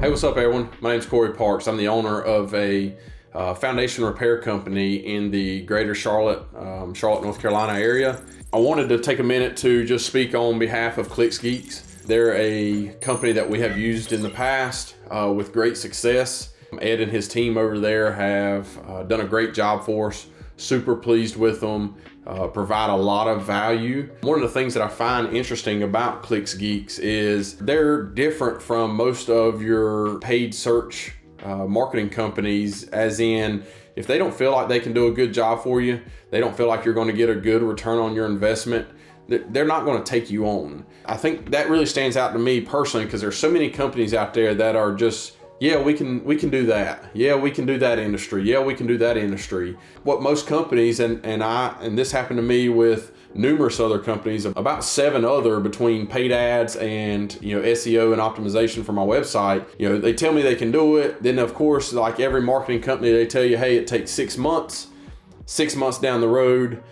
Hey, what's up everyone? My name's Cory Parks. I'm the owner of a foundation repair company in the greater Charlotte, North Carolina area. I wanted to take a minute to just speak on behalf of Clicks Geeks. They're a company that we have used in the past with great success. Ed and his team over there have done a great job for us. Super pleased with them, provide a lot of value. One of the things that I find interesting about Clicks Geeks is they're different from most of your paid search marketing companies, as in, if they don't feel like they can do a good job for you, they don't feel like you're going to get a good return on your investment, they're not going to take you on. I think that really stands out to me personally, because there's so many companies out there that are just, yeah, we can do that. Yeah, we can do that industry. Yeah, we can do that industry. What most companies, and this happened to me with numerous other companies, about 7 other, between paid ads and SEO and optimization for my website. They tell me they can do it. Then of course, like every marketing company, they tell you, hey, it takes 6 months. 6 months down the road,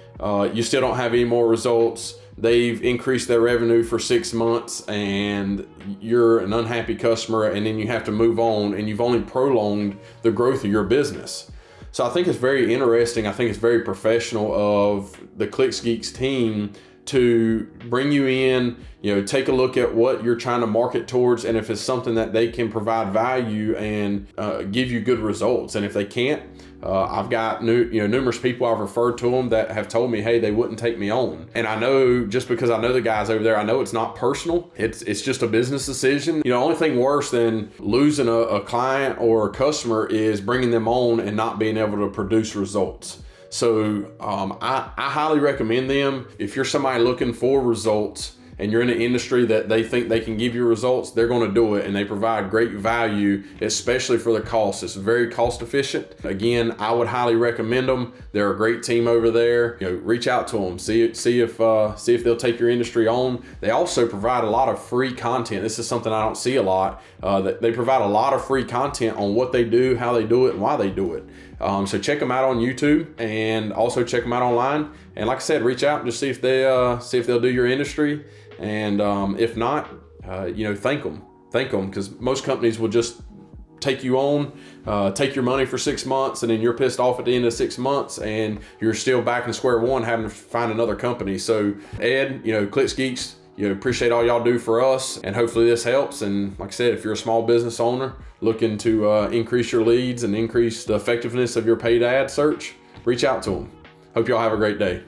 you still don't have any more results. They've increased their revenue for 6 months and you're an unhappy customer, and then you have to move on, and you've only prolonged the growth of your business. So I think it's very interesting. I think it's very professional of the Clicks Geeks team to bring you in, take a look at what you're trying to market towards, and if it's something that they can provide value and give you good results. And if they can't, I've got numerous people I've referred to them that have told me, hey, they wouldn't take me on. And I know, just because I know the guys over there, I know it's not personal. It's just a business decision. The only thing worse than losing a client or a customer is bringing them on and not being able to produce results. So I highly recommend them. If you're somebody looking for results and you're in an industry that they think they can give you results, they're going to do it, and they provide great value, especially for the cost. It's very cost efficient. Again, I would highly recommend them. They're a great team over there. Reach out to them, see if they'll take your industry on. They also provide a lot of free content. This is something I don't see a lot. They provide a lot of free content on what they do, how they do it, and why they do it. So check them out on YouTube, and also check them out online. And like I said, reach out and just see if they'll do your industry. And if not, thank them, because most companies will just take you on, take your money for 6 months, and then you're pissed off at the end of 6 months, and you're still back in square one, having to find another company. So Ed, Clicks Geeks, appreciate all y'all do for us, and hopefully this helps. And like I said, if you're a small business owner looking to increase your leads and increase the effectiveness of your paid ad search, reach out to them. Hope y'all have a great day.